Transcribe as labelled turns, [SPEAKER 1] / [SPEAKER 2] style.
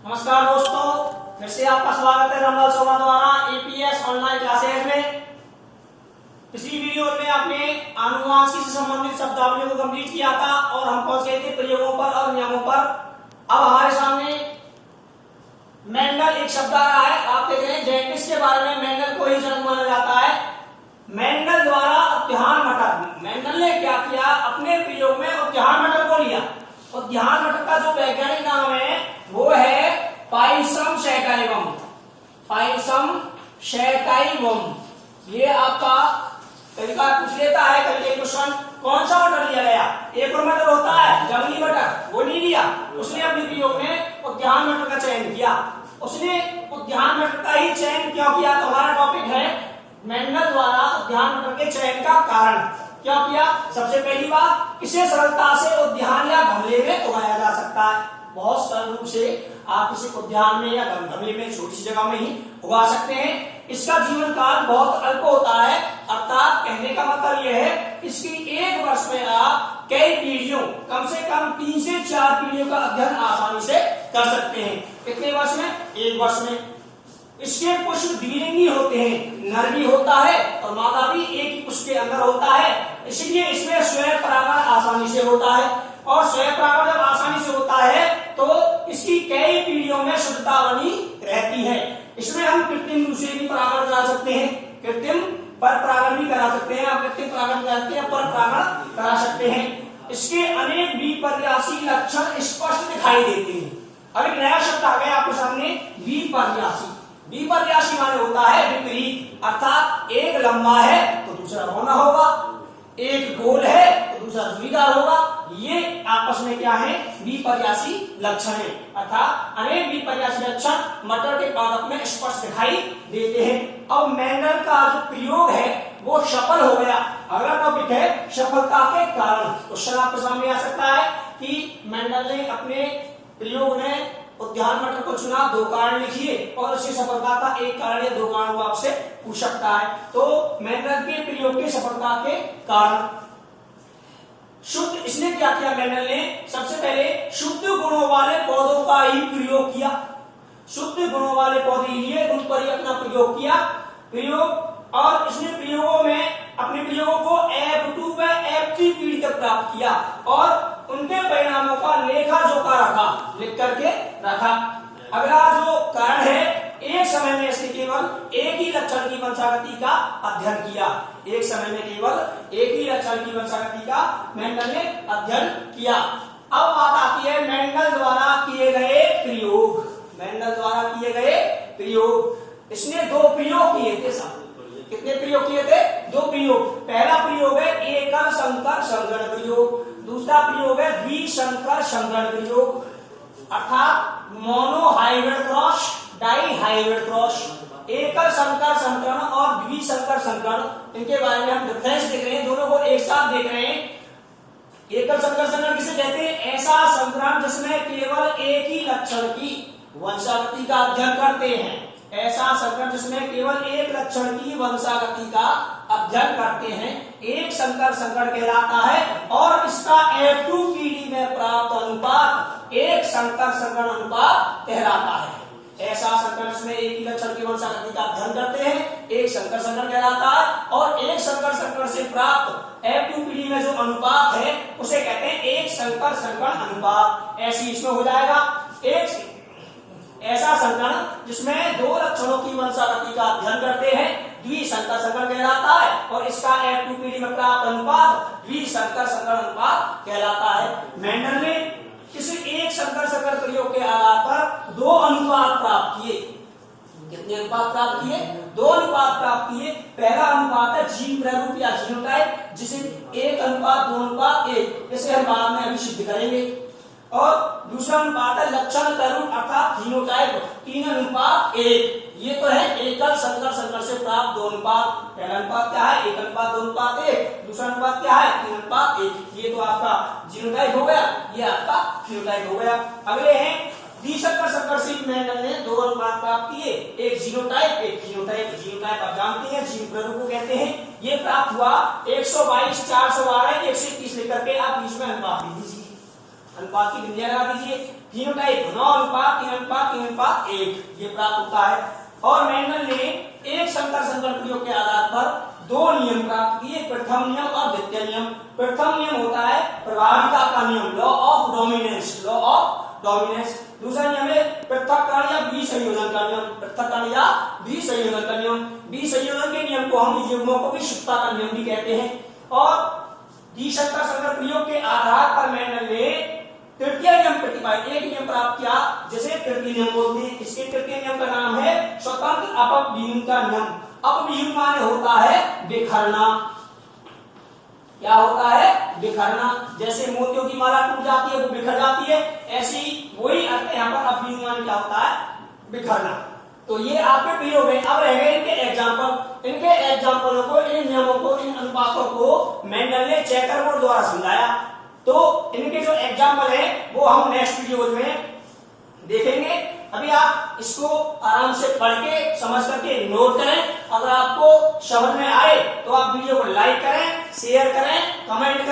[SPEAKER 1] नमस्कार दोस्तों, फिर से आपका स्वागत है रामलाल शर्मा द्वारा एपीएस ऑनलाइन क्लासेज में। पिछली वीडियो में आपने आनुवंशिकी से संबंधित शब्दावली को कंप्लीट किया था और हम पहुंच गए थे प्रयोगों पर और नियमों पर। अब हमारे सामने मेंडल एक शब्द आ रहा है। आप देख रहे हैं जेनेटिक्स के बारे में मेंडल को ही जनक माना जाता है। मेंडल द्वारा उद्यान मटर, मेंडल ने क्या किया, अपने प्रयोग में उद्यान मटर को लिया। उद्यान मटर का जो वैज्ञानिक नाम है वो है पाइसम सैटाइवम। पाइसम सैटाइवम। ये आपका कई बार पूछ लेता है, कई क्वेश्चन कौन सा मटर लिया गया। एक और मटर होता है जंगली मटर, वो नहीं लिया। उसने अपने प्रयोग में उद्यान मटर का चयन किया। उसने उद्यान मटर का ही चयन क्यों किया, तो हमारा टॉपिक है मेंडल द्वारा उद्यान मटर के चयन का कारण। क्यों किया? सबसे पहली बात, इसे सरलता से उद्यान या गमले में उगाया जा सकता है। बहुत सरल रूप से आप इसे उद्यान में या गमले में छोटी सी जगह में ही उगा सकते हैं। इसका जीवन काल बहुत अल्प होता है, अर्थात कहने का मतलब यह है इसकी एक वर्ष में आप कई पीढ़ियों, कम से कम 3 से 4 पीढ़ियों का अध्ययन आसानी से कर सकते हैं। कितने वर्ष में? एक वर्ष में। इसके पुष्प द्विलिंगी होते हैं, नर भी होता है और मादा भी एक ही पुष्प के अंदर होता है। इसलिए इसमें स्वयं परागण आसानी से होता है और स्वयं परागण जब आसानी से होता है तो इसकी कई पीढ़ियों में शुद्धता बनी रहती है। इसमें हम कृत्रिम रूप से भी परागण करा सकते हैं, कृत्रिम पर परागण भी करा सकते हैं। कृत्रिम परागण करते हैं, पर परागण करा सकते हैं। इसके अनेक विपर्यासी लक्षण स्पष्ट दिखाई देते हैं। अब एक नया शब्द आ गया आपके सामने, विपर्यासी। विपर्यासी माने होता है विपरीत, अर्थात एक लंबा है तो दूसरा रौना होगा, एक गोल है तो दूसरा झुर्रीदार होगा। ये आपस में क्या है? विपर्यासी लक्षण है। अर्थात अनेक विपर्यासी लक्षण मटर के पादप में स्पष्ट दिखाई देते हैं। अब मेंडल का जो प्रयोग है वो सफल हो गया। अगला टॉपिक है सफलता के कारण। क्वेश्चन आपके सामने आ सकता है कि मेंडल ने अपने प्रयोग में उद्यान मटर को चुना, 2 कारण लिखिए और उसकी सफलता का एक कारण या 2 कारण वो आपसे पूछ सकता है। तो मेंडल के प्रयोग की सफलता के कारण शुद्ध, इसने क्या किया मेंडल ने? सबसे पहले शुद्ध गुणों वाले पौधों का ही प्रयोग किया। शुद्ध गुणों वाले पौधे लिए, उन पर ही अपना प्रयोग किया। और इसने प्रयोगों में अपने प्रयोगों को F2 व F3 पीढ़ी तक प्राप्त किया और उनके परिणामों का लेखा जोखा रखा, लिख करके रखा। अगला जो कारण है, एक समय में इसने केवल एक ही लक्षण की वंशागति का अध्ययन किया। एक समय में केवल एक ही लक्षण की वंशागति का मेंडल ने अध्ययन किया। अब बात आती है मेंडल द्वारा किए गए प्रयोग। मेंडल द्वारा किए गए प्रयोग, इसने 2 प्रयोग किए थे। साहब कितने प्रयोग किए थे? 2 प्रयोग। पहला प्रयोग है एकल संकर संकरण प्रयोग, दूसरा प्रयोग है द्विसंकर संकरण प्रयोग, अर्थात monohybrid cross, dihybrid cross. एकल संकर संकरण और द्विसंकर संकरण, इनके बारे में हम डिफरेंस देख रहे हैं, दोनों को एक साथ देख रहे हैं। एकल संकर संकरण किसे कहते हैं? ऐसा संकरण जिसमें केवल एक ही लक्षण की वंशागति का अध्ययन करते हैं। ऐसा संकरण जिसमें केवल एक लक्षण की वंशागति का अध्ययन करते हैं, एक संकर संकरण कहलाता है। और इसका F2 पीढ़ी में प्राप्त अनुपात एक संकर संकरण अनुपात कहलाता है। ऐसा संकरण जिसमें एक ही लक्षण की वंशागति का अध्ययन करते हैं, एक संकर संकरण कहलाता है। और एक संकर संकरण से प्राप्त F2 पीढ़ी में जो अनुपात है उसे कहते हैं एक संकर संकरण अनुपात। ऐसी इसमें हो जाएगा। एक ऐसा संकरण जिसमें 2 लक्षणों की वंशागति का अध्ययन करते हैं द्विसंकर संकरण कहलाता है और इसका F2 पीढ़ी में प्राप्त अनुपात द्विसंकर संकरण अनुपात कहलाता है। मेंडल ने किसी एक संकर संकरण प्रयोग के आधार पर 2 अनुपात प्राप्त किए। कितने अनुपात प्राप्त किए? 2 अनुपात प्राप्त किए। पहला अनुपात है जीन प्रारूप या जीनोटाइप, जिसे 1:2:1, इसे हम बाद में अभी सिद्ध करेंगे। और दूसरा अनुपात है लक्षण प्रारूप अर्थात जीनोटाइप, 3:1। ये तो है एकल संकर संकरण से प्राप्त 2 अनुपात। पहला अनुपात क्या है? 1:2:1। दूसरा अनुपात क्या है? 3:1। ये तो आपका जीनोटाइप हो गया, ये आपका फिनोटाइप हो गया। अगले हैं द्विसंकर संकरण से मेंडल ने 2 अनुपात प्राप्त किए, एक जीनोटाइप एक फिनोटाइप। जीनोटाइप आप जानते हैं जीन प्रारूप को कहते हैं। ये प्राप्त हुआ 122, 412, 121 लेकर के आप बीच में अनुपात दे दीजिए, अनुपात की बिंदियां लगा दीजिए। तीनों का 1 9 अनुपात 3 अनुपात 3 अनुपात 1 ये प्राप्त होता है। और मैंडल ने एक संकर संकरण प्रयोग के आधार पर 2 नियम प्राप्त किए, प्रथम नियम और द्वितीय नियम। प्रथम नियम होता है प्रभाविता का नियम, law of dominance, law of dominance. दूसरा नियम है पृथक्करण या विसंयोजन का नियम, पृथक्करण या विसंयोजन का नियम। विसंयोजन के नियम को हम युग्मों को विशुद्धता का नियम भी कहते हैं। और द्विसंकर संकरण प्रयोग के आधार पर मैंडल ने तृतीय नियम प्रतिपादित, एक नियम प्राप्त किया जिसे तृतीय नियम बोलते हैं। इसके तृतीय नियम का नाम है स्वतंत्र अपव्यूह का नियम। अपव्यूह माने होता है बिखरना। क्या होता है? बिखरना। जैसे मोतियों की माला टूट जाती है, वो बिखर जाती है, ऐसी वही अर्थ यहाँ पर अपव्यूह माने क्या होता है? बिखरना। तो ये आपके प्रयोग है। अब रह गए इनके एग्जाम्पल। इनके एग्जाम्पलों को, इन नियमों को, इन अनुपातों को मैंडल ने चेकरबोर्ड द्वारा समझाया। तो इनके जो एग्जाम्पल है वो हम नेक्स्ट वीडियो में देखेंगे। अभी आप इसको आराम से पढ़ के समझ करके नोट करें। अगर आपको समझ में आए तो आप वीडियो को लाइक करें, शेयर करें, कमेंट